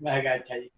मैं कहा अच्छा जी।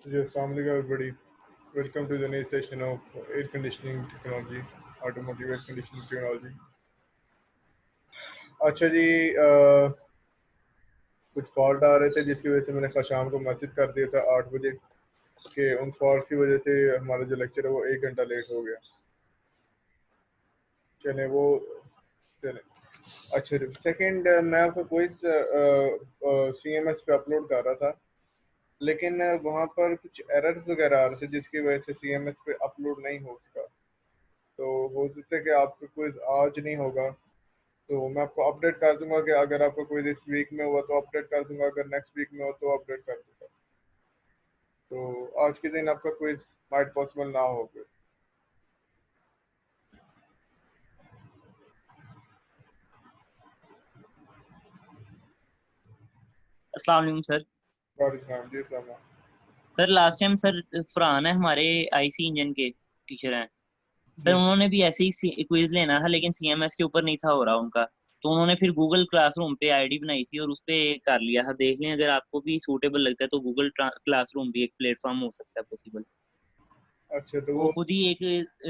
जी, अस्सलाम वालेकुम everybody. Welcome to the next session of air conditioning technology, automotive air conditioning technology. अच्छा जी, कुछ फॉल्ट आ रहे थे जिसकी वजह से मैंने कल शाम को मैसेज कर दिया था 8 बजे कि उन फॉल्ट की वजह से हमारा जो लेक्चर है वो 1 घंटा लेट हो गया। चले वो चले अच्छा, सेकंड मैं आपको क्विज CMS पे अपलोड कर रहा था, लेकिन वहाँ पर कुछ एरर्स वगैरह आ रहे थे जिसकी वजह से CMS पे अपलोड नहीं हो सका। तो हो सकता है कि आपका क्विज आज नहीं होगा, तो मैं आपको अपडेट कर दूंगा कि अगर आपका कोई इस वीक में हुआ तो अपडेट कर दूंगा, अगर नेक्स्ट वीक में हो तो अपडेट कर दूंगा। तो आज के दिन आपका क्विज माइट पॉसिबल ना हो फिर। अस्सलाम वालेकुम सर। जी सलाम। Sir last time sir Farhan है हमारे आईसी इंजन के टीचर हैं सर, जी उन्होंने भी ऐसे ही क्विज लेना था लेकिन सीएमएस के ऊपर नहीं था हो रहा उनका। तो उन्होंने फिर गूगल क्लासरूम पे आईडी बनाई थी और उस पे कर लिया था। देख लें अगर आपको भी सूटेबल लगता है तो गूगल क्लासरूम भी एक प्लेटफॉर्म हो सकता है पॉसिबल। अच्छा, तो वो वो खुद ही एक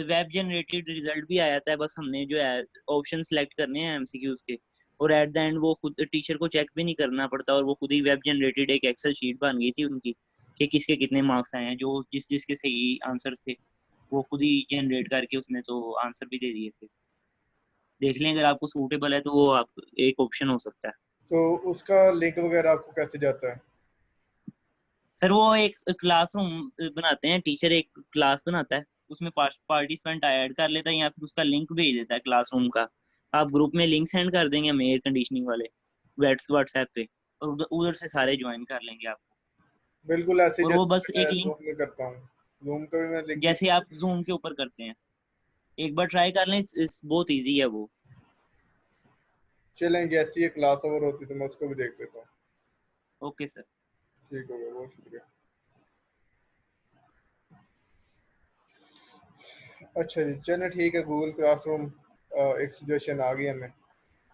वेब जनरेटेड रिजल्ट भी आ जाता है, बस हमने जो है ऑप्शन सेलेक्ट करने हैं एमसीक्यूज के। और एट द एंड वो खुद टीचर को चेक भी नहीं करना पड़ता और वो खुद ही वेब जनरेटेड एक एक्सेल शीट बन गई थी उनकी कि किसके कितने मार्क्स आए हैं। जो जिसके सही आंसर्स थे वो खुद ही जनरेट करके उसने तो आंसर भी दे दिए थे। देख लें अगर आपको सूटेबल है तो वो आप एक ऑप्शन हो सकता है। तो उसका लिंक वगैरह आपको कैसे जाता है? सर वो एक क्लासरूम बनाते हैं, टीचर एक क्लास बनाता है, उसमें पार्टिसिपेंट ऐड कर लेता है या फिर उसका लिंक भेज देता है क्लासरूम का। आप ग्रुप में लिंक सेंड कर देंगे हम एयर कंडीशनिंग वाले व्हाट्सएप पे, और उधर उधर से सारे ज्वाइन कर लेंगे आपको। बिल्कुल ऐसे और वो जैसे बस मैं एक लिंक जूम में करता हूँ, जूम का भी मैं लिंक जैसे आप जूम के ऊपर करते हैं, एक बार ट्राई कर लें, बहुत ईजी है वो। चलें, जैसी ये क्लास ओवर होती है तो मैं उसको भी देख लेता हूँ। Okay sir. ठीक हो गया, बहुत शुक्रिया। अच्छा जी, चलें ठीक है, गूगल क्लासरूम एक सजेशन आ गई हमें,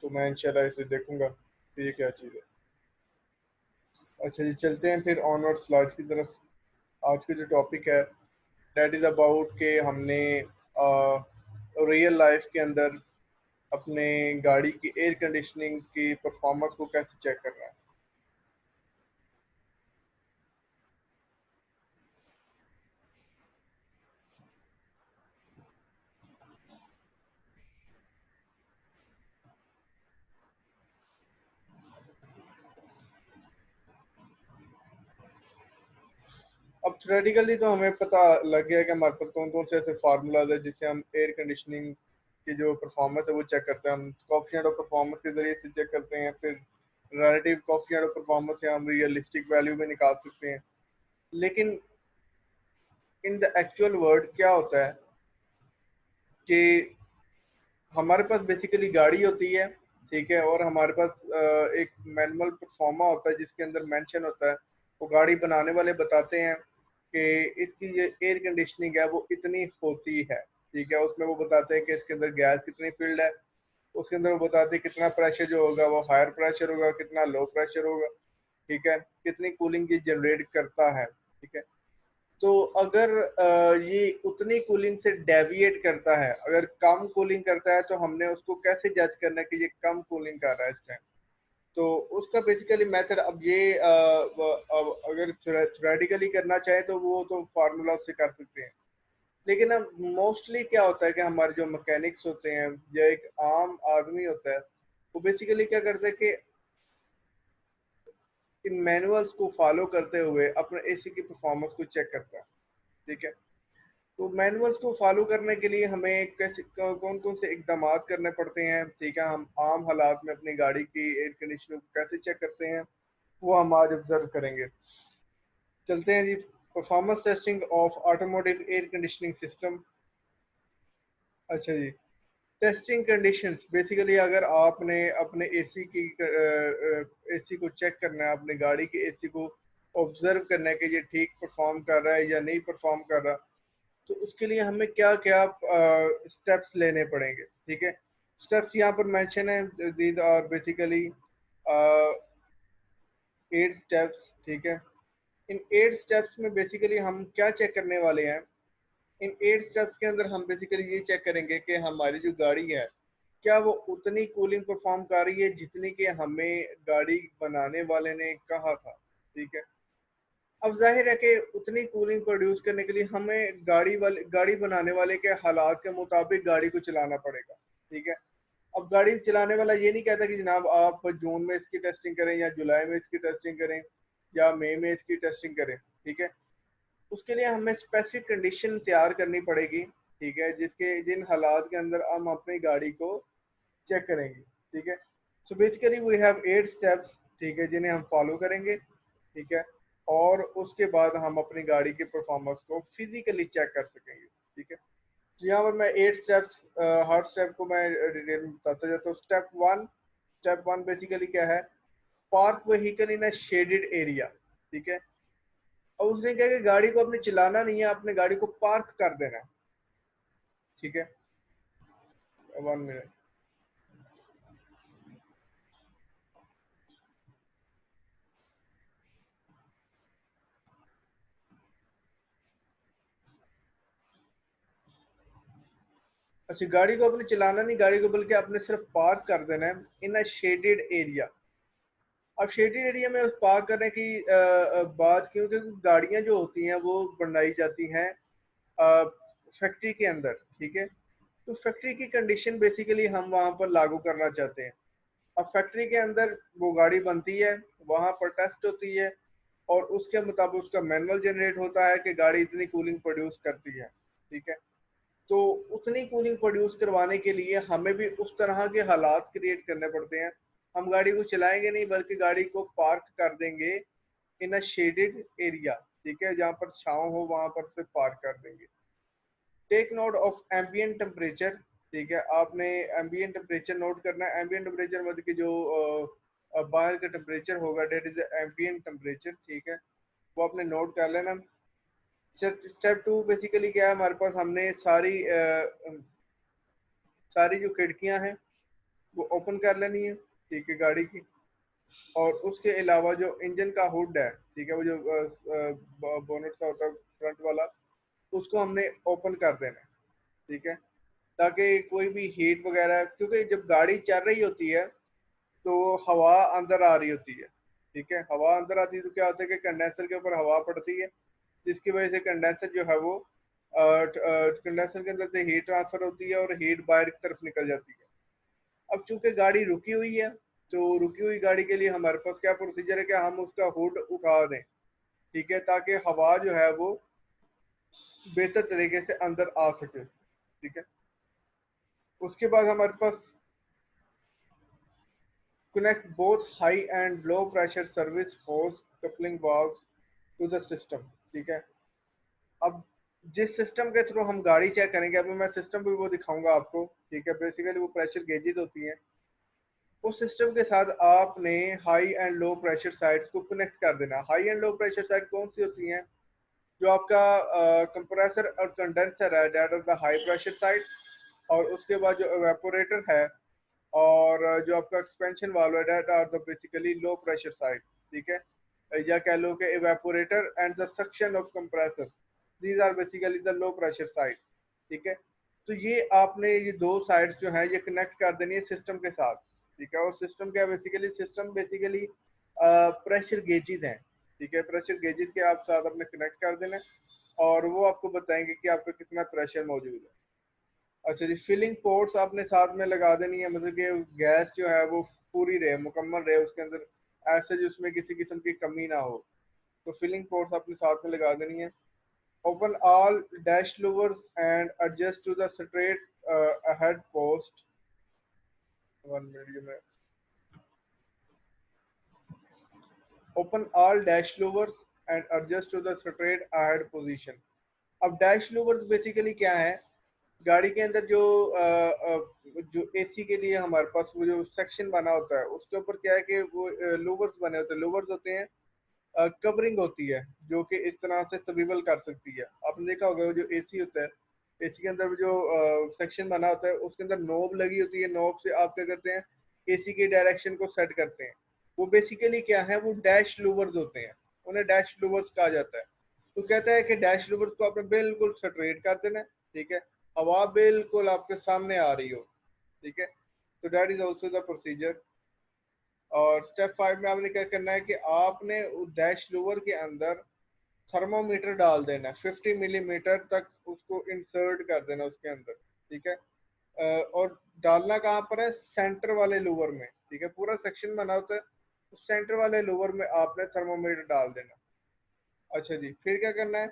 तो मैं इंशाल्लाह इसे देखूंगा कि ये क्या चीज़ है। अच्छा जी, चलते हैं फिर ऑनवर्ड स्लाइड्स की तरफ। आज का जो टॉपिक है दैट इज़ अबाउट के हमने रियल लाइफ के अंदर अपने गाड़ी की एयर कंडीशनिंग की परफॉर्मेंस को कैसे चेक करना है। अब थ्योरेटिकली तो हमें पता लग गया कि हमारे पास कौन कौन से ऐसे फार्मूलाज है जिससे हम एयर कंडीशनिंग की जो परफॉर्मेंस है वो चेक करते हैं। हम कोएफिशिएंट ऑफ परफॉर्मेंस के जरिए से चेक करते हैं, फिर रिलेटिव कोएफिशिएंट ऑफ परफॉर्मेंस से हम रियलिस्टिक वैल्यू भी निकाल सकते हैं। लेकिन इन द एक्चुअल वर्ड क्या होता है कि हमारे पास बेसिकली गाड़ी होती है, ठीक है, और हमारे पास एक मैनुअल परफॉर्मा होता है जिसके अंदर मेंशन होता है। वो गाड़ी बनाने वाले बताते हैं कि इसकी ये एयर कंडीशनिंग है वो इतनी होती है, ठीक है। उसमें वो बताते हैं कि इसके अंदर गैस कितनी फील्ड है, उसके अंदर वो बताते हैं कितना प्रेशर जो होगा वो हायर प्रेशर होगा, कितना लो प्रेशर होगा, ठीक है, कितनी कूलिंग ये जनरेट करता है, ठीक है। तो अगर ये उतनी कूलिंग से डेविएट करता है, अगर कम कूलिंग करता है तो हमने उसको कैसे जज करना है कि ये कम कूलिंग कर रहा है इस टाइम। तो उसका बेसिकली मेथड अब ये अब अगर थ्योरेटिकली करना चाहे तो वो तो फार्मूला से कर सकते हैं। लेकिन अब मोस्टली क्या होता है कि हमारे जो मैकेनिक्स होते हैं या एक आम आदमी होता है, वो बेसिकली क्या करते हैं कि इन मैनुअल्स को फॉलो करते हुए अपने एसी की परफॉर्मेंस को चेक करता है, ठीक है। तो मैनुअल्स को फॉलो करने के लिए हमें कैसे कौन कौन से इकदाम करने पड़ते हैं, ठीक है, हम आम हालात में अपनी गाड़ी की एयर कंडीशनिंग को कैसे चेक करते हैं, वो हम आज ऑब्जर्व करेंगे। चलते हैं जी, performance testing of automotive air conditioning system. अच्छा जी, टेस्टिंग कंडीशंस बेसिकली अगर आपने अपने एसी की एसी को चेक करना है, अपनी गाड़ी की एसी को ऑब्जर्व करना है कि ये ठीक परफॉर्म कर रहा है या नहीं परफॉर्म कर रहा, तो उसके लिए हमें क्या क्या स्टेप्स लेने पड़ेंगे, ठीक है। स्टेप्स यहाँ पर मेंशन है, दीज आर बेसिकली 8 स्टेप्स, ठीक है। इन 8 स्टेप्स में बेसिकली हम क्या चेक करने वाले हैं? इन 8 स्टेप्स के अंदर हम बेसिकली ये चेक करेंगे कि हमारी जो गाड़ी है क्या वो उतनी कूलिंग परफॉर्म कर रही है जितनी कि हमें गाड़ी बनाने वाले ने कहा था, ठीक है। अब जाहिर है कि उतनी कूलिंग प्रोड्यूस करने के लिए हमें गाड़ी बनाने वाले के हालात के मुताबिक गाड़ी को चलाना पड़ेगा, ठीक है। अब गाड़ी चलाने वाला ये नहीं कहता कि जनाब आप जून में इसकी टेस्टिंग करें या जुलाई में इसकी टेस्टिंग करें या मई में इसकी टेस्टिंग करें, ठीक है। उसके लिए हमें स्पेसिफिक कंडीशन तैयार करनी पड़ेगी, ठीक है, जिन हालात के अंदर हम अपनी गाड़ी को चेक करेंगे। ठीक है। So basically we have 8 steps, ठीक है, जिन्हें हम फॉलो करेंगे, ठीक है, और उसके बाद हम अपनी गाड़ी के परफॉर्मेंस को फिजिकली चेक कर सकेंगे, ठीक है। तो यहाँ पर मैं 8 स्टेप्स, हर स्टेप को मैं डिटेल में बताता जाता हूँ। स्टेप वन बेसिकली क्या है, park vehicle in a shaded area, ठीक है। और उसने क्या कि गाड़ी को अपने चलाना नहीं है, अपने गाड़ी को पार्क कर देना है, ठीक है। 1 मिनट। अच्छा, गाड़ी को अपने चलाना नहीं, गाड़ी को बल्कि अपने सिर्फ पार्क कर देना है इन अ शेडेड एरिया। अब शेडेड एरिया में उस पार्क करने की बात क्यों, क्योंकि गाड़ियां जो होती हैं वो बनाई जाती हैं फैक्ट्री के अंदर, ठीक है। तो फैक्ट्री की कंडीशन बेसिकली हम वहां पर लागू करना चाहते हैं। अब फैक्ट्री के अंदर वो गाड़ी बनती है, वहां पर टेस्ट होती है, और उसके मुताबिक उसका मैनुअल जनरेट होता है कि गाड़ी इतनी कूलिंग प्रोड्यूस करती है, ठीक है। तो उतनी कूलिंग प्रोड्यूस करवाने के लिए हमें भी उस तरह के हालात क्रिएट करने पड़ते हैं। हम गाड़ी को चलाएंगे नहीं, बल्कि गाड़ी को पार्क कर देंगे इन अ शेडेड एरिया, ठीक है, जहाँ पर छांव हो वहां पर से पार्क कर देंगे। Take note of ambient temperature, ठीक है, आपने एम्बियंट टेम्परेचर नोट करना है। एम्बियंट टेम्परेचर मतलब कि जो बाहर का टेम्परेचर होगा, डेट इज एम्बियंट टेम्परेचर, ठीक है, वो आपने नोट कर लेना। स्टेप टू बेसिकली क्या है, हमारे पास हमने सारी जो खिड़कियां हैं वो ओपन कर लेनी है, ठीक है, गाड़ी की। और उसके अलावा जो इंजन का हुड है, ठीक है, वो जो बोनट का होता है फ्रंट वाला, उसको हमने ओपन कर देना है, ठीक है, ताकि कोई भी हीट वगैरह, क्योंकि जब गाड़ी चल रही होती है तो हवा अंदर आ रही होती है, ठीक है। हवा अंदर आती है तो क्या होता है कि कंडेंसर के ऊपर हवा पड़ती है, जिसकी वजह से कंडेंसर जो है वो कंडेंसर के अंदर से हीट ट्रांसफर होती है और हीट बाहर की तरफ निकल जाती है। अब चूंकि गाड़ी रुकी हुई है, तो रुकी हुई गाड़ी के लिए हमारे पास क्या प्रोसीजर है कि हम उसका हुड उठा दें, ठीक है, ताकि हवा जो है वो बेहतर तरीके से अंदर आ सके, ठीक है। उसके बाद हमारे पास connect both high and low pressure service hose coupling valves to the system, ठीक है। अब जिस सिस्टम के थ्रू हम गाड़ी चेक करेंगे, अभी मैं सिस्टम भी वो दिखाऊंगा आपको, ठीक है। बेसिकली वो प्रेशर गेजेस होती हैं, उस सिस्टम के साथ आपने high and low pressure sides को कनेक्ट कर देना। High and low pressure side कौन सी होती हैं, जो आपका कंप्रेसर और कंडेंसर है, that is the high pressure side. और उसके बाद जो इवेपोरेटर है और जो आपका एक्सपेंशन वाल्व है, that are the basically low pressure side, ठीक है। या कह लो कि evaporator and the suction of compressor, these are basically the low pressure side, ठीक है। तो ये आपने ये दो साइड्स जो हैं ये कनेक्ट कर देनी है सिस्टम के साथ, ठीक है। और सिस्टम क्या, basically system basically pressure gauges हैं, ठीक है। प्रेशर गेजेस के आप साथ अपने कनेक्ट कर देना, और वो आपको बताएंगे कि आपका कितना प्रेशर मौजूद है। अच्छा जी, फिलिंग पोर्ट्स आपने साथ में लगा देनी है, मतलब कि गैस जो है वो पूरी रहे, मुकम्मल रहे उसके अंदर, ऐसे जिसमें किसी किस्म की कमी ना हो। तो फिलिंग पोर्ट्स आपने साथ में लगा देनी है। Open all dash louvers and adjust to the straight ahead post. 1 minute में। Open all dash louvers and adjust to the straight ahead position. अब डैश लूवर्स बेसिकली क्या है, गाड़ी के अंदर जो एसी के लिए हमारे पास वो जो सेक्शन बना होता है, उसके ऊपर क्या है कि वो लूवर्स बने होते हैं। लूवर्स होते हैं, कवरिंग होती है जो कि इस तरह से स्विvel कर सकती है। आपने देखा होगा वो जो एसी होता है, एसी के अंदर जो सेक्शन बना होता है उसके अंदर नोब लगी होती है। नोब से आप क्या करते हैं, एसी के डायरेक्शन को सेट करते हैं। वो बेसिकली क्या है, वो डैश लूवर्स होते हैं, उन्हें डैश लूवर्स कहा जाता है। तो कहता है कि डैश लूवर्स को आपने बिल्कुल स्ट्रेट कर देना है, ठीक है, हवा बिल्कुल आपके सामने आ रही हो, ठीक है। तो that is also the procedure. और स्टेप 5 में आपने क्या करना है कि आपने डैश लूवर के अंदर थर्मोमीटर डाल देना है, 50 मिलीमीटर तक उसको इंसर्ट कर देना उसके अंदर, ठीक है। और डालना कहाँ पर है, सेंटर वाले लूवर में, ठीक है। पूरा सेक्शन बना होता है, उस सेंटर वाले लूवर में आपने थर्मोमीटर डाल देना। अच्छा जी, फिर क्या करना है,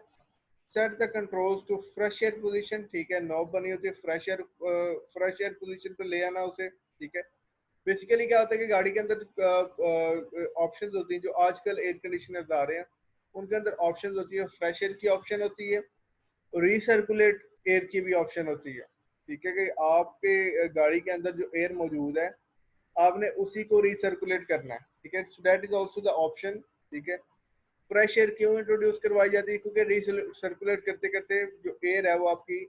set the controls to fresh air position, ठीक है। नॉब बनी होती है फ्रेश एयर पोजीशन पे ले आना उसे, ठीक है। बेसिकली क्या होता है कि गाड़ी के अंदर ऑप्शंस होती हैं, जो आजकल एयर कंडीशनर्स आ रहे हैं उनके अंदर ऑप्शंस होती है, फ्रेश एयर की ऑप्शन होती है, रिसर्कुलेट एयर की भी ऑप्शन होती है। ठीक है कि आपके गाड़ी के अंदर जो एयर मौजूद है आपने उसी को रिसर्कुलेट करना है। ठीक है, so that is also the option. ठीक है, फ्रेश एयर क्यों इंट्रोड्यूस करवाई जाती है? क्योंकि रिसर्कुलेट करते करते जो एयर है वो आपकी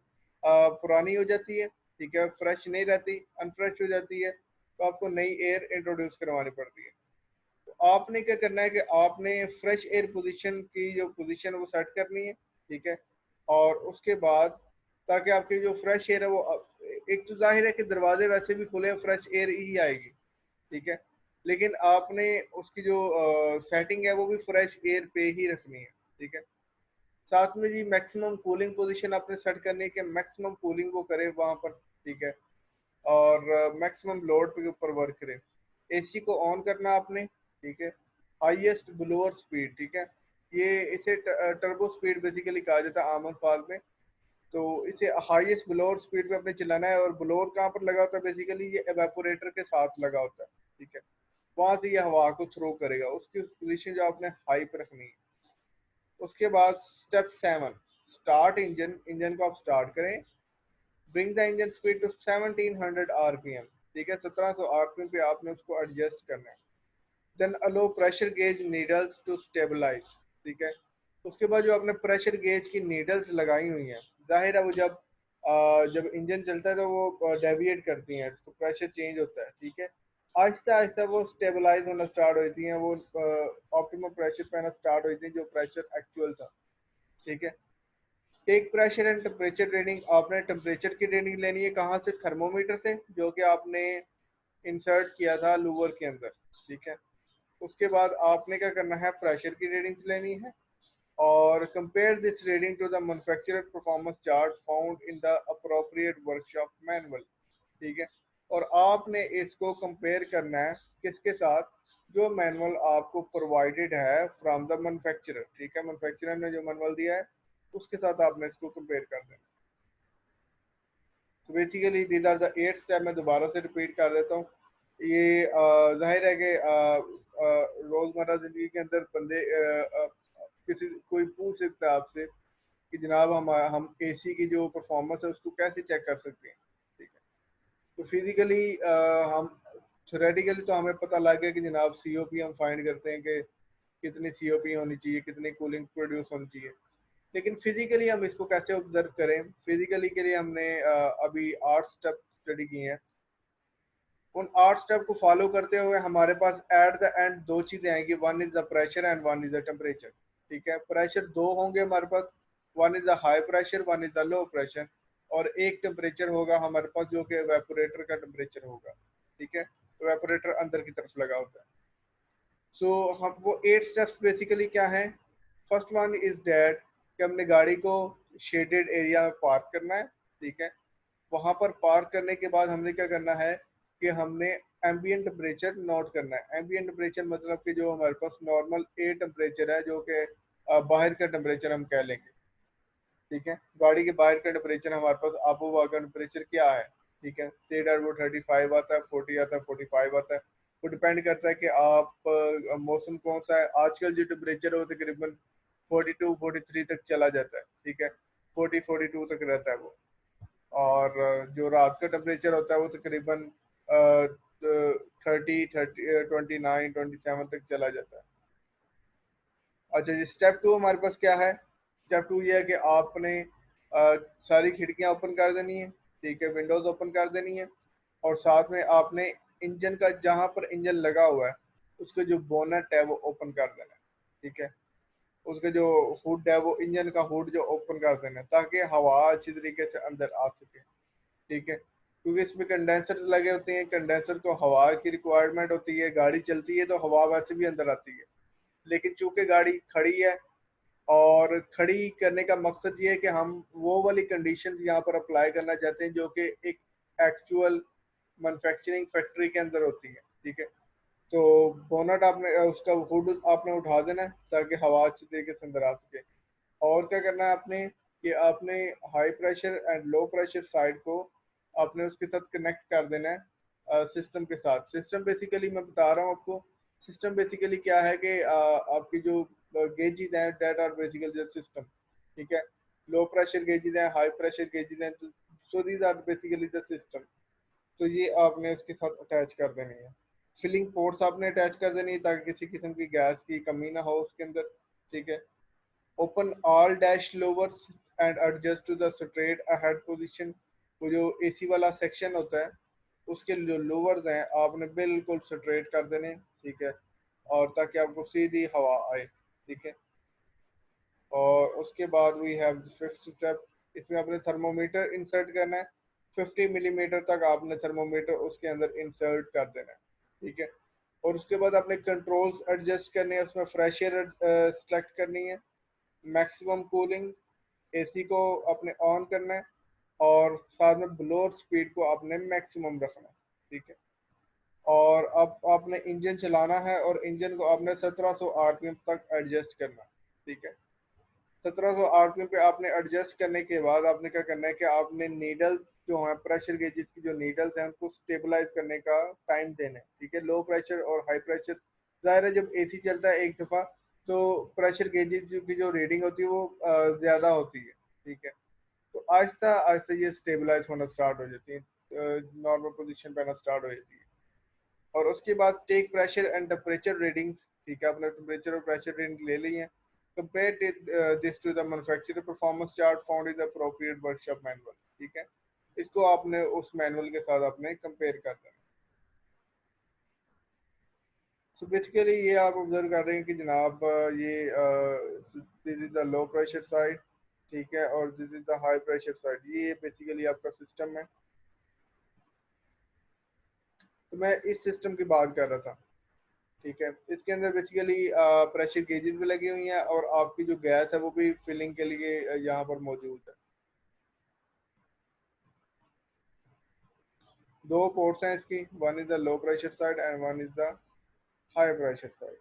पुरानी हो जाती है। ठीक है, फ्रेश नहीं रहती, अनफ्रेश हो जाती है, तो आपको नई एयर इंट्रोड्यूस करवानी पड़ती है। तो आपने क्या करना है कि आपने फ्रेश एयर पोजीशन की जो पोजीशन है वो सेट करनी है। ठीक है, और उसके बाद ताकि आपकी जो फ्रेश एयर है वो एक तो जाहिर है कि दरवाजे वैसे भी खुले, फ्रेश एयर ही आएगी। ठीक है, लेकिन आपने उसकी जो सेटिंग है वो भी फ्रेश एयर पे ही रखनी है। ठीक है, साथ में जी मैक्सिमम कूलिंग पोजीशन आपने सेट करनी है कि मैक्सिमम कूलिंग वो करे वहां पर। ठीक है, और मैक्सिमम लोड के ऊपर वर्क करे। एसी को ऑन करना आपने। ठीक है, हाईएस्ट ब्लोअर स्पीड। ठीक है, ये इसे टर्बो स्पीड बेसिकली कहा जाता है आम अल्फाज में। तो इसे हाईएस्ट ब्लोअर स्पीड पे आपने चलाना है, और ब्लोअर कहाँ पर लगा होता है? बेसिकली ये एवेपोरेटर के साथ लगा होता है। ठीक है, वहां से ये हवा को थ्रो करेगा, उसकी पोजीशन जो आपने हाई पे रखनी है। उसके बाद स्टेप 7, स्टार्ट इंजन। इंजन को आप स्टार्ट करें। Bring the engine speed to 1700 RPM. ठीक है, 1700 आरपीएम पे आपने उसको एडजस्ट करना है। Then allow pressure gauge needles to stabilise. ठीक है, उसके बाद जो आपने प्रेशर गेज की नीडल्स लगाई हुई हैं, जाहिर है वो जब इंजन चलता है तो वो डेविएट करती हैं, तो प्रेशर चेंज होता है। ठीक है, आहिस्ता आहिस्ता वो स्टेबलाइज होना स्टार्ट होती हैं, वो ऑप्टिमम प्रेशर पे आना स्टार्ट होती हैं, जो प्रेशर एक्चुअल था। ठीक है, take pressure and temperature reading. आपने टेम्परेचर की रीडिंग लेनी है, कहाँ से? थर्मोमीटर से, जो कि आपने इंसर्ट किया था लूवर के अंदर। ठीक है, उसके बाद आपने क्या करना है? प्रेशर की रीडिंग्स लेनी है, और compare this reading to the manufacturer performance chart found in the appropriate workshop manual. ठीक है, और आपने इसको कंपेयर करना है किसके साथ? जो मैनुअल आपको प्रोवाइडेड है फ्रॉम द मैन्युफैक्चरर। ठीक है, मैन्युफैक्चरर ने जो मैनुअल दिया है उसके साथ आपने इसको कंपेयर कर देना। तो basically these are the 8 step. मैं दोबारा से रिपीट कर देता हूँ। ये जाहिर है कि रोजमर्रा जिंदगी के अंदर बंदे किसी कोई पूछ सकता है आपसे कि जनाब हम एसी की जो परफॉर्मेंस है उसको कैसे चेक कर सकते हैं। ठीक है, तो फिजिकली हम थ्योरेटिकली तो हमें पता लग गया कि जनाब सीओपी हम फाइंड करते हैं कि कितनी सीओपी होनी चाहिए, कितनी कूलिंग प्रोड्यूस होनी चाहिए। लेकिन फिजिकली हम इसको कैसे ऑब्जर्व करें? फिजिकली के लिए हमने अभी 8 स्टेप स्टडी किए हैं। उन 8 स्टेप को फॉलो करते हुए हमारे पास एट द एंड दो चीजें आएंगी, one is the pressure and one is the temperature. ठीक है, प्रेशर दो होंगे हमारे पास, one is the high pressure, one is the low pressure, और एक टेम्परेचर होगा हमारे पास जो कि एवेपोरेटर का टेम्परेचर होगा। ठीक है, एवेपोरेटर अंदर की तरफ लगा होता है। सो हम वो 8 स्टेप्स बेसिकली क्या है? फर्स्ट वन इज डैट कि हमने गाड़ी को शेडेड एरिया में पार्क करना है। ठीक है, वहां पर पार्क करने के बाद हमने क्या करना है कि हमने एम्बियंट टेम्परेचर नोट करना है। एम्बियंट टेम्परेचर मतलब कि जो हमारे पास नॉर्मल एयर टेम्परेचर है, जो कि बाहर का टेम्परेचर हम कह लेंगे। ठीक है, गाड़ी के बाहर का टेम्परेचर हमारे पास आबो हवा का टेम्परेचर क्या है? ठीक है, से दैट वो 35 आता है, 40 आता है, 45 आता है। वो डिपेंड करता है कि आप मौसम कौन सा है। आजकल जो टेम्परेचर है वो तकरीबन 42 43 तक चला जाता है। ठीक है, 40 42 तक रहता है वो। और जो रात का टेम्परेचर होता है वो तकरीबन 30 29 27 तक चला जाता है। अच्छा जी, स्टेप 2 हमारे पास क्या है? स्टेप 2 ये है कि आपने सारी खिड़कियां ओपन कर देनी है। ठीक है, विंडोज ओपन कर देनी है, और साथ में आपने इंजन का, जहां पर इंजन लगा हुआ है उसके जो बोनट है वो ओपन कर देना है। ठीक है, उसके जो हुड है वो इंजन का हुड जो ओपन कर देना है, ताकि हवा अच्छी तरीके से अंदर आ सके। ठीक है, क्योंकि इसमें कंडेंसर लगे होते हैं, कंडेंसर को हवा की रिक्वायरमेंट होती है, गाड़ी चलती है तो हवा वैसे भी अंदर आती है। लेकिन चूंकि गाड़ी खड़ी है, और खड़ी करने का मकसद ये है कि हम वो वाली कंडीशन यहाँ पर अप्लाई करना चाहते हैं जो कि एक एक्चुअल मैन्युफैक्चरिंग फैक्ट्री के अंदर होती है। ठीक है, तो बोनट आपने उसका हुड आपने उठा देना है ताकि हवा अच्छी तरीके से अंदर आ सके। और क्या करना है आपने कि आपने high pressure and low pressure side को आपने उसके साथ कनेक्ट कर देना है, सिस्टम के साथ। सिस्टम बेसिकली मैं बता रहा हूँ आपको, सिस्टम बेसिकली क्या है कि आपकी जो गेजेस हैं that are basically the system, ठीक है। लो प्रेशर गेजेस हैं, हाई प्रेशर गेजेस हैं, so these are basically the system. तो ये आपने उसके साथ अटैच कर देनी है। फिलिंग पोर्ट्स आपने अटैच कर देनी है ताकि किसी किस्म की गैस की कमी ना हो उसके अंदर, ठीक है। Open all dash louvres and adjust to the straight ahead position. वो जो एसी वाला सेक्शन होता है उसके जो लोवर्स हैं आपने बिल्कुल स्ट्रेट कर देने, ठीक है, और ताकि आपको सीधी हवा आए, ठीक है। और उसके बाद वी हैव फिफ्थ स्टेप, इसमें आपने थर्मोमीटर इंसर्ट करना है। 50 मिलीमीटर तक आपने थर्मोमीटर उसके अंदर इंसर्ट कर देना है, ठीक है। और उसके बाद आपने कंट्रोल्स एडजस्ट करने हैं, उसमें फ्रेश एयर सेलेक्ट करनी है, मैक्सिमम कूलिंग, एसी को आपने ऑन करना है, और साथ में ब्लोअर स्पीड को आपने मैक्सिमम रखना है, ठीक है। और अब आपने इंजन चलाना है और इंजन को आपने 1700 आरपीएम तक एडजस्ट करना है, ठीक है। 1700 आरपीएम पे आपने एडजस्ट करने के बाद आपने क्या करना है कि आपने नीडल्स जो हैं, प्रेशर गेजेस की जो नीडल्स हैं उनको स्टेबलाइज करने का टाइम देना है, ठीक है। लो प्रेशर और हाई प्रेशर, जाहिर है जब एसी चलता है एक दफ़ा तो प्रेशर गेजेस की जो रीडिंग होती है वो ज़्यादा होती है, ठीक है। तो आहिस्ता आहिस्ता ये स्टेबलाइज होना स्टार्ट हो जाती है, नॉर्मल पोजीशन पे आना स्टार्ट हो जाती है। और उसके बाद take pressure and temperature readings, ठीक है, आपने टेम्परेचर और प्रेशर रीडिंग ले ली है। Compare this to the manufacturer performance chart found in the appropriate workshop manual, ठीक है। इसको आपने उस मैनुअल के साथ आपने कंपेयर कर देना। सो बेसिकली ये आप ऑब्जर्व कर रहे हैं कि जनाब ये this is the low pressure side, ठीक है, और this is the high pressure side. ये बेसिकली आपका सिस्टम है। तो मैं इस सिस्टम की बात कर रहा था, ठीक है। इसके अंदर बेसिकली प्रेशर गेजेस भी लगी हुई हैं और आपकी जो गैस है वो भी फिलिंग के लिए यहाँ पर मौजूद है। दो पोर्ट्स हैं इसकी, one is the low pressure side and one is the high pressure side.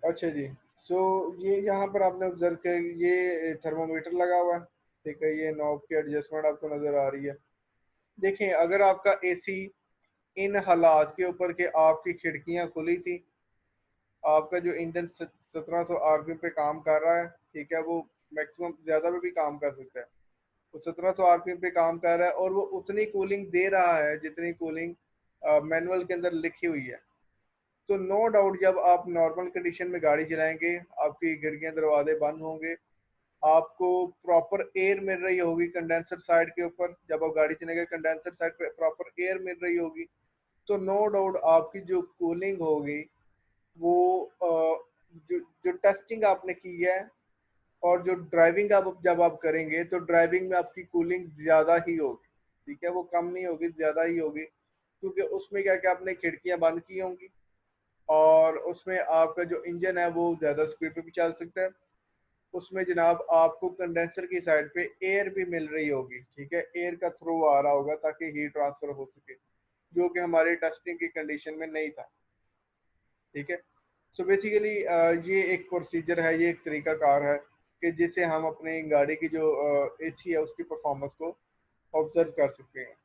अच्छा जी, सो ये यहाँ पर आपने ऑब्जर्व किया, ये थर्मोमीटर लगा हुआ है, ठीक है। ये नॉब की एडजस्टमेंट आपको नजर आ रही है। देखें, अगर आपका एसी इन हालात के ऊपर के आपकी खिड़कियां खुली थी, आपका जो इंजन 1700 आरपीएम पे काम कर रहा है, ठीक है, वो मैक्सिमम ज़्यादा पे भी काम कर सकता है। वो 1700 आरपीएम पे काम कर रहा है और वो उतनी कूलिंग दे रहा है जितनी कूलिंग मैनुअल के अंदर लिखी हुई है। तो नो डाउट जब आप नॉर्मल कंडीशन में गाड़ी चलाएंगे, आपकी खिड़कियां दरवाजे बंद होंगे, आपको प्रॉपर एयर मिल रही होगी कंडेंसर साइड के ऊपर। जब आप गाड़ी चलाएंगे कंडेंसर साइड पे प्रॉपर एयर मिल रही होगी, तो नो डाउट आपकी जो कूलिंग होगी वो जो टेस्टिंग आपने की है और जो ड्राइविंग आप जब आप करेंगे तो ड्राइविंग में आपकी कूलिंग ज़्यादा ही होगी, ठीक है। वो कम नहीं होगी, ज़्यादा ही होगी, क्योंकि उसमें क्या क्या आपने खिड़कियां बंद की होंगी और उसमें आपका जो इंजन है वो ज़्यादा स्पीड पे भी चल सकता है। उसमें जनाब आपको कंडेंसर की साइड पे एयर भी मिल रही होगी, ठीक है, एयर का थ्रू आ रहा होगा ताकि हीट ट्रांसफर हो सके, जो कि हमारी टेस्टिंग की कंडीशन में नहीं था, ठीक है। सो बेसिकली ये एक प्रोसीजर है, ये एक तरीका कार है कि जिससे हम अपनी गाड़ी की जो एसी है उसकी परफॉर्मेंस को ऑब्जर्व कर सकते हैं।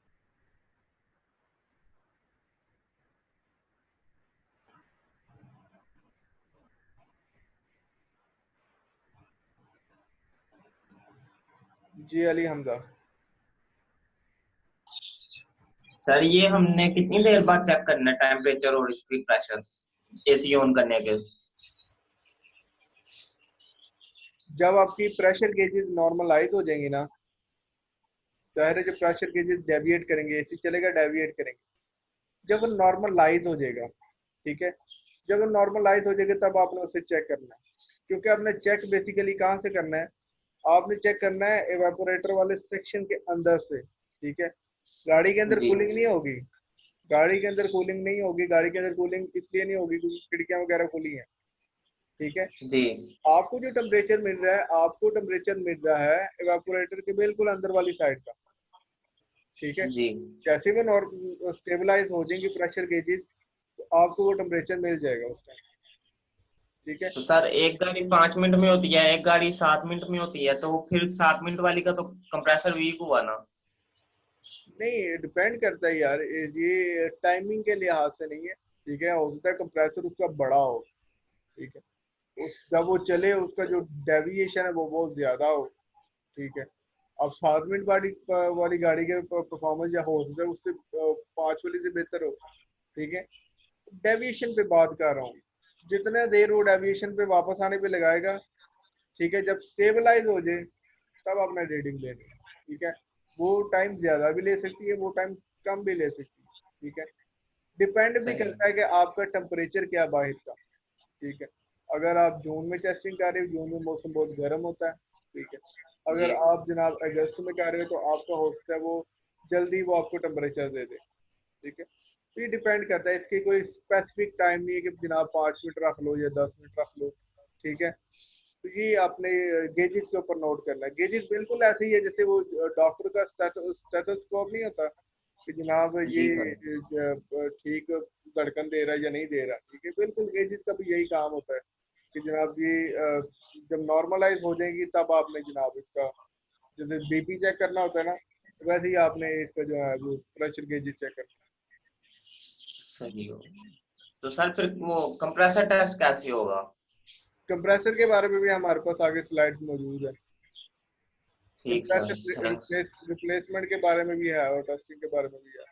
जी अली हमजा। सर ये हमने कितनी देर बाद चेक करना है टेम्परेचर और स्पीड प्रेशर एसी ऑन करने के? जब आपकी प्रेशर गेजेस नॉर्मलाइज हो जाएंगी ना, जाहिर है जब प्रेशर गेजेस डेविएट करेंगे एसी चलेगा, डेविएट करेंगे। जब वो नॉर्मलाइज हो जाएगा, ठीक है, जब वो नॉर्मलाइज हो जाएगा तब आपने उसे चेक करना है। क्योंकि आपने चेक बेसिकली कहाँ से करना है, आपने चेक करना है एवापोरेटर वाले सेक्शन के अंदर से, ठीक है। गाड़ी के अंदर जी कूलिंग नहीं होगी, गाड़ी के अंदर कूलिंग नहीं होगी, गाड़ी के अंदर कूलिंग इसलिए नहीं होगी क्योंकि खिड़कियां वगैरह खुली हैं, ठीक है। जी आपको जो टेम्परेचर मिल रहा है, आपको टेम्परेचर मिल रहा है एवापोरेटर के बिल्कुल अंदर वाली साइड का, ठीक है। जी। जैसे वो स्टेबलाइज हो जाएंगे प्रेशर गेजेस, तो आपको वो टेम्परेचर मिल जाएगा उस टाइम। ठीक है। तो सर एक गाड़ी 5 मिनट में होती है, एक गाड़ी 7 मिनट में होती है, तो फिर 7 मिनट वाली का तो कंप्रेसर वीक हुआ ना। नहीं, डिपेंड करता है यार, ये टाइमिंग के लिहाज से नहीं है। ठीक है, हो सकता है कंप्रेसर उसका बड़ा हो। ठीक है, उस जब वो चले उसका जो डेविएशन है वो बहुत ज्यादा हो। ठीक है, अब 7 मिनट वाली वाली गाड़ी के परफॉर्मेंस या हो सकता है उससे 5 वाली से बेहतर हो। ठीक है, डेविएशन पे बात कर रहा हूँ, जितना देर वो डेविएशन पे वापस आने पे लगाएगा। ठीक है, जब स्टेबलाइज हो जाए तब आपने रीडिंग लेनी है। ठीक है, वो टाइम ज्यादा भी ले सकती है, वो टाइम कम भी ले सकती है। ठीक है, डिपेंड भी सही। करता है कि आपका टेम्परेचर क्या है बाहर का। ठीक है, अगर आप जून में टेस्टिंग कर रहे हो, जून में मौसम बहुत गर्म होता है। ठीक है, जी। अगर आप जनाब अगस्त में कर रहे हो तो आपका हो सकता है वो जल्दी वो आपको टेम्परेचर दे दे। ठीक है, तो ये डिपेंड करता है, इसकी कोई स्पेसिफिक टाइम नहीं है कि जनाब 5 मिनट रख लो या 10 मिनट रख लो। ठीक है, तो ये आपने गेजेस के ऊपर नोट करना है। गेजेस बिल्कुल ऐसे ही है जैसे वो डॉक्टर का स्टेथोस्कोप नहीं होता कि जनाब जी सर। ये ठीक धड़कन दे रहा है या नहीं दे रहा। ठीक है, बिल्कुल गेजेस का भी यही काम होता है कि जनाब ये जब नॉर्मलाइज हो जाएगी तब आपने जनाब इसका जैसे बीपी चेक करना होता है ना, वैसे ही आपने इसका जो है वो प्रेशर गेजेस चेक करना सही हो। तो सर फिर वो कंप्रेसर टेस्ट कैसे होगा? है। कंप्रेसर के बारे में भी हमारे पास आगे स्लाइड्स मौजूद है। ठीक सर, कंप्रेसर थैंक्स। रिप्लेसमेंट के बारे में भी है और टेस्टिंग के बारे में भी है।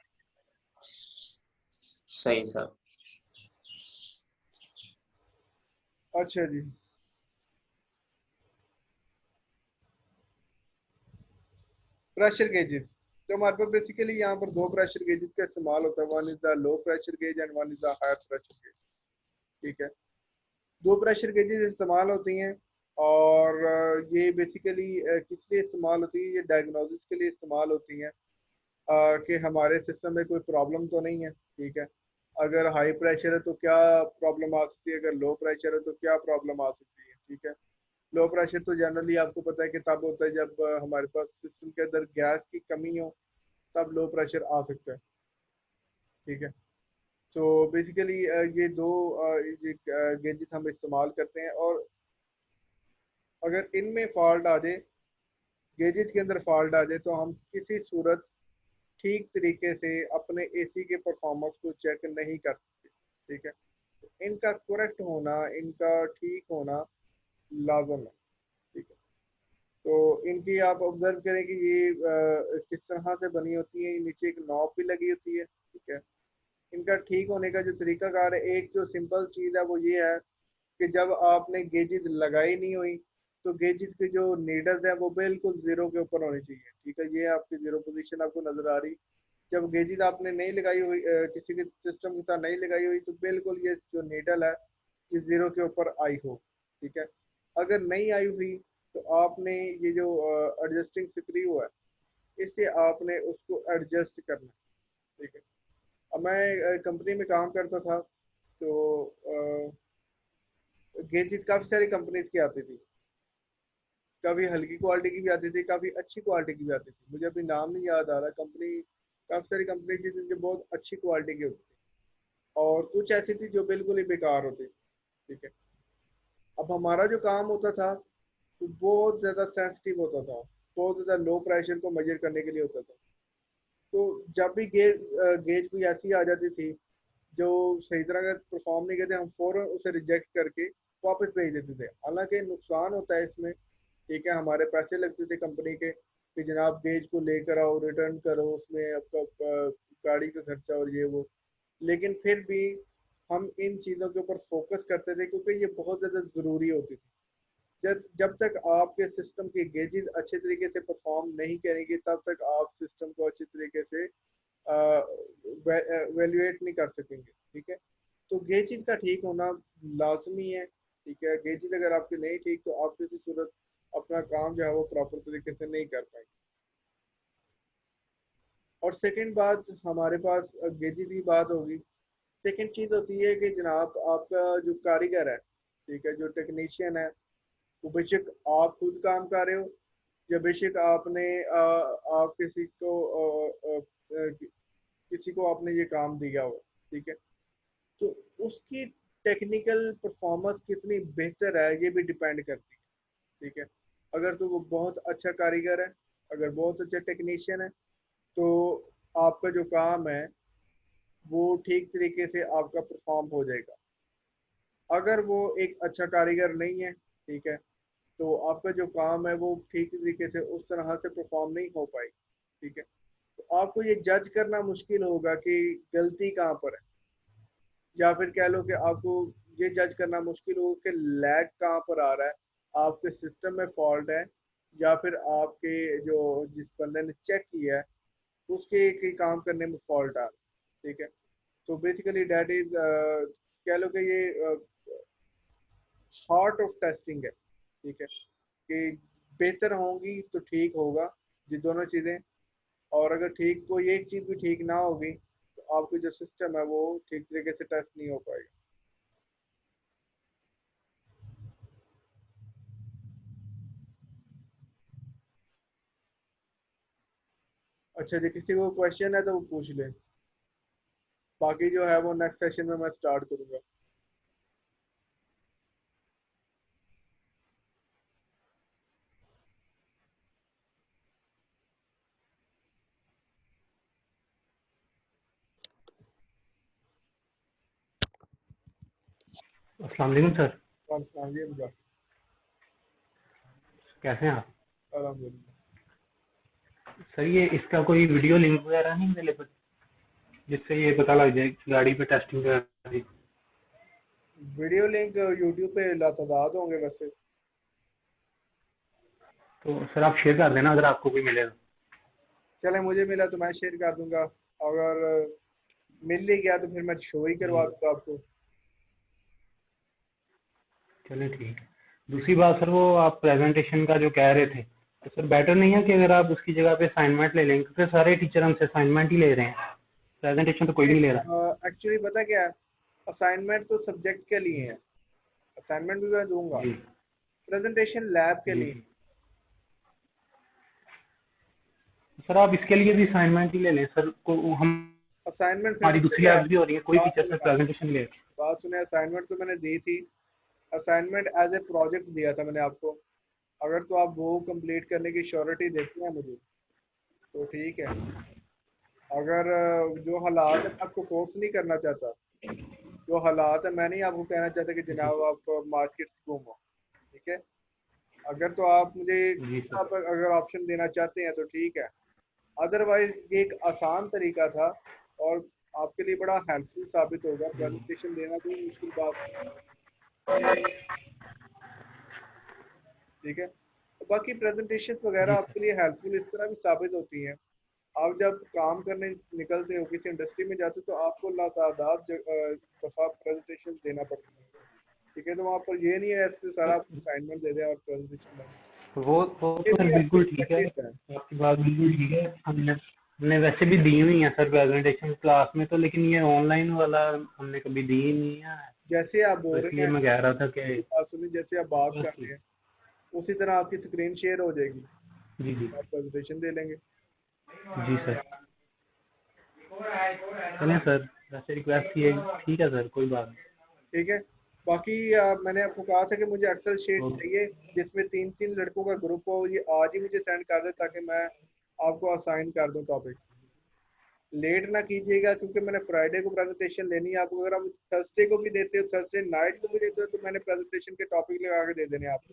सही सर। अच्छा जी, प्रेशर गेजेस, तो हमारे पास बेसिकली यहाँ पर दो प्रेशर गेजेस का इस्तेमाल होता है। One is the low pressure gauge and one is the higher pressure gauge. ठीक है, दो प्रेशर गेजेस इस्तेमाल होती हैं और ये बेसिकली किस लिए इस्तेमाल होती है, ये डायग्नोसिस के लिए इस्तेमाल होती हैं कि हमारे सिस्टम में कोई प्रॉब्लम तो नहीं है। ठीक है, अगर हाई प्रेशर है तो क्या प्रॉब्लम आ सकती है, अगर लो प्रेशर है तो क्या प्रॉब्लम आ सकती है। ठीक है, लो प्रेशर तो जनरली आपको पता है कि तब होता है जब हमारे पास सिस्टम के अंदर गैस की कमी हो, तब लो प्रेशर आ सकता है। ठीक है, तो बेसिकली ये दो ये गेजेस हम इस्तेमाल करते हैं और अगर इनमें फॉल्ट आ जाए, गेजेस के अंदर फॉल्ट आ जाए, तो हम किसी सूरत ठीक तरीके से अपने एसी के परफॉर्मेंस को चेक नहीं कर सकते। ठीक है, तो इनका करेक्ट होना, इनका ठीक होना लाजम है। ठीक है, तो इनकी आप ऑब्जर्व करें कि ये किस तरह से बनी होती है। नीचे एक नॉब भी लगी होती है। ठीक है, इनका ठीक होने का जो तरीकाकार है, एक जो सिंपल चीज़ है वो ये है कि जब आपने गेजेस लगाई नहीं हुई तो गेजेस की जो नीडल्स है वो बिल्कुल जीरो के ऊपर होनी चाहिए। ठीक है, ये आपकी जीरो पोजीशन आपको नजर आ रही। जब गेजेस आपने नहीं लगाई हुई, किसी के सिस्टम के साथ नहीं लगाई हुई, तो बिल्कुल ये जो नीडल है ये जीरो के ऊपर आई हो। ठीक है, अगर नहीं आई हुई तो आपने ये जो एडजस्टिंग स्क्रू है, इससे आपने उसको एडजस्ट करना है। ठीक है, अब मैं कंपनी में काम करता था, तो गेजेस काफ़ी सारी कंपनीज की आती थी। काफ़ी हल्की क्वालिटी की भी आती थी, काफ़ी अच्छी क्वालिटी की भी आती थी। मुझे अभी नाम नहीं याद आ रहा कंपनी, काफ़ी सारी कंपनी थी जिनकी बहुत अच्छी क्वालिटी की होती थी और कुछ ऐसी थी जो बिल्कुल ही बेकार होती। ठीक है, अब हमारा जो काम होता था तो बहुत ज़्यादा सेंसिटिव होता था, बहुत ज़्यादा लो प्रेशर को मेजर करने के लिए होता था। तो जब भी गेज कोई ऐसी आ जाती थी जो सही तरह का परफॉर्म नहीं करते, हम फौरन उसे रिजेक्ट करके वापस भेज देते थे। हालांकि नुकसान होता है इसमें। ठीक है, हमारे पैसे लगते थे कंपनी के कि जनाब गेज को लेकर आओ, रिटर्न करो, उसमें आपका गाड़ी का खर्चा और ये वो, लेकिन फिर भी हम इन चीज़ों के ऊपर फोकस करते थे क्योंकि ये बहुत ज़्यादा ज़रूरी होती थी। जब जब तक आपके सिस्टम की गेजेस अच्छे तरीके से परफॉर्म नहीं करेंगे तब तक आप सिस्टम को अच्छे तरीके से वैल्यूएट नहीं कर सकेंगे। ठीक है, तो गेजेस का ठीक होना लाजमी है। ठीक है, गेजेस अगर आपके नहीं ठीक तो आप किसी सूरत अपना काम जो है वो प्रॉपर तरीके से नहीं कर पाएंगे। और सेकंड बात, हमारे पास गेजेस की बात होगी। सेकंड चीज़ होती है कि जनाब आपका जो कारीगर है, ठीक है, जो टेक्नीशियन है, वो बेशक आप खुद काम कर रहे हो या बेशक आपने आप किसी को आपने ये काम दिया हो, ठीक है, तो उसकी टेक्निकल परफॉर्मेंस कितनी बेहतर है ये भी डिपेंड करती है, ठीक है। अगर तो वो बहुत अच्छा कारीगर है, अगर बहुत अच्छा टेक्नीशियन है, तो आपका जो काम है वो ठीक तरीके से आपका परफॉर्म हो जाएगा। अगर वो एक अच्छा कारीगर नहीं है, ठीक है, तो आपका जो काम है वो ठीक तरीके से उस तरह से परफॉर्म नहीं हो पाएगी, ठीक है। तो आपको ये जज करना मुश्किल होगा कि गलती कहाँ पर है, या फिर कह लो कि आपको ये जज करना मुश्किल हो कि लैग कहाँ पर आ रहा है, आपके सिस्टम में फॉल्ट है, या फिर आपके जो जिस बंदे ने चेक किया है उसके के काम करने में फॉल्ट आ रहा है, ठीक है। तो बेसिकली डैट इज कह लो कि ये हार्ट ऑफ टेस्टिंग है, ठीक है, कि बेहतर होंगी तो ठीक होगा ये दोनों चीज़ें, और अगर ठीक कोई एक चीज़ भी ठीक ना होगी तो आपकी जो सिस्टम है वो ठीक तरीके से टेस्ट नहीं हो पाएगा। अच्छा जी, किसी को क्वेश्चन है तो वो पूछ ले, बाकी जो है वो नेक्स्ट सेशन में मैं स्टार्ट करूंगा। अस्सलाम वालेकुम सर, जी मुझे कैसे हैं आप? अल्हम्दुलिल्लाह। सर ये इसका कोई वीडियो लिंक वगैरह नहीं अवेलेबल जिससे ये पता लग जाए कि गाड़ी पे टेस्टिंग वगैरह की? वीडियो लिंक यूट्यूब पे लातादाद होंगे वैसे। तो सर आप शेयर कर देना अगर आपको कोई मिलेगा। चले मुझे मिला तो मैं शेयर कर दूंगा, अगर मिल ही गया तो फिर मैं शो ही जी करवा दूंगा आपको। चलिए ठीक है। दूसरी बात सर, वो आप प्रेजेंटेशन का जो कह रहे थे, तो सर बेटर नहीं है कि अगर आप उसकी जगह पे असाइनमेंट ले लें, क्योंकि सारे टीचर हमसे असाइनमेंट ही ले रहे हैं, प्रेजेंटेशन तो कोई नहीं ले रहा। एक्चुअली पता क्या है, असाइनमेंट तो सब्जेक्ट के लिए है, असाइनमेंट भी मैं दूंगा, जी प्रेजेंटेशन लैब के जी। लिए। तो सर आप इसके लिए भी असाइनमेंट ही ले लें सर को, हम असाइनमेंट फिर हमारी पता दूसरी क्या है, ऐप्स भी हो रही है, कोई बात टीचर सुने सर प्रेजेंटेशन ले रहे। बात सुने, असाइनमेंट तो मैंने दी थी, असाइनमेंट एज ए प्रोजेक्ट दिया था मैंने आपको, अगर तो आप वो कंप्लीट करने की श्योरिटी देते हैं मुझे तो ठीक है, अगर जो हालात है, मैं आपको फोर्स नहीं करना चाहता, जो हालात है मैं नहीं आपको कहना चाहता कि जी जनाब आप मार्केट से घूमो, ठीक है। अगर तो आप मुझे जी सर। आप अगर ऑप्शन देना चाहते हैं तो ठीक है, अदरवाइज ये एक आसान तरीका था और आपके लिए बड़ा हेल्पफुल साबित होगा, प्रेजेंटेशन देना कोई मुश्किल बात नहीं, ठीक है। तो बाकी प्रेजेंटेशन वगैरह जी आपके लिए हेल्पफुल इस तरह भी साबित होती हैं, आप जब काम करने निकलते हो किसी इंडस्ट्री में जाते हो तो आपको लातादाद दफा प्रेजेंटेशन देना पड़ता है, ठीक है। तो वहाँ पर ये नहीं है ऐसे सारा सर, आपको असाइनमेंट दे दें और प्रेजेंटेशन बने, वो ये तो सर भी आपकी बिल्कुल ठीक है, प्रैक्टिस है। आपकी बात बिल्कुल ठीक है। हमने वैसे भी दी हुई है सर प्रेजेंटेशन क्लास में तो, लेकिन ये ऑनलाइन वाला हमने कभी दी ही नहीं है। जैसे आप तो बोल रहे इसलिए हैं, मैं कह रहा था कि मेरी बात सुनिए, जैसे आप बात बस कर रहे हैं उसी तरह आपकी स्क्रीन शेयर हो जाएगी, जी जी आप प्रेजेंटेशन दे लेंगे। जी सर। चलें सर, वैसे रिक्वेस्ट ये ठीक है सर, कोई बात नहीं। ठीक है, बाकी मैंने आपको कहा था कि मुझे एक्सेल शीट ओके चाहिए जिसमें 3-3 लड़कों का ग्रुप हो, ये आज ही मुझे सेंड कर दे ताकि मैं आपको असाइन कर दूं टॉपिक। लेट ना कीजिएगा क्योंकि मैंने फ्राइडे को प्रेजेंटेशन लेनी है आपको, अगर आप थर्सडे को भी देते हो, थर्सडे नाइट को भी देते हो, तो मैंने प्रेजेंटेशन के टॉपिक लगा के दे देने आपको,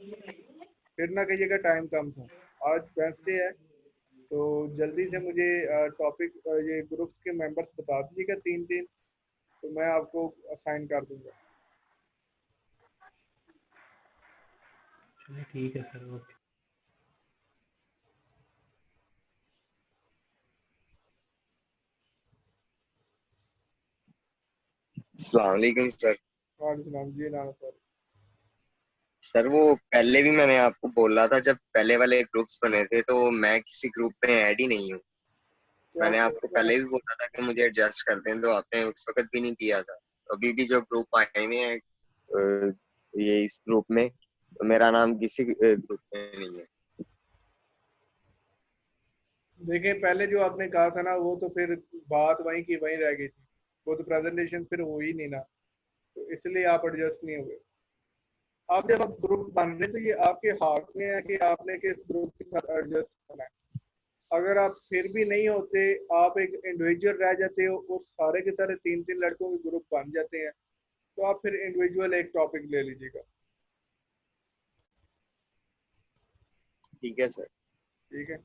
फिर ना कहिएगा टाइम कम था। आज वेंसडे है तो जल्दी से मुझे टॉपिक ये ग्रुप के मेंबर्स बता दीजिएगा 3-3, तो मैं आपको असाइन कर दूंगा। चलिए ठीक है सर, ओके। अस्सलाम वालेकुम सर। वालेकुम जी ना सर। सर वो पहले भी मैंने आपको बोला था, जब पहले वाले ग्रुप्स बने थे तो मैं किसी ग्रुप में ऐड ही नहीं हूँ। क्या मैंने आपको बोल रहे पहले भी बोला था कि मुझे एडजस्ट कर दें, तो आपने उस वक्त भी नहीं किया था। अभी भी जो ग्रुप आए हुए हैं ये इस ग्रुप में, तो मेरा नाम किसी ग्रुप में नहीं है। देखिए पहले जो आपने कहा था ना वो तो फिर बात वहीं की वहीं रह गई थी, वो तो प्रेजेंटेशन फिर हो ही नहीं ना, तो इसलिए आप एडजस्ट नहीं हुए। आप जब आप ग्रुप बन रहे तो ये आपके हाथ में है कि आपने किस ग्रुप के साथ एडजस्ट करना है। अगर आप फिर भी नहीं होते, आप एक इंडिविजुअल रह जाते हो और सारे की तरह 3-3 लड़कों के ग्रुप बन जाते हैं, तो आप फिर इंडिविजुअल एक टॉपिक ले लीजिएगा। ठीक है सर। ठीक है।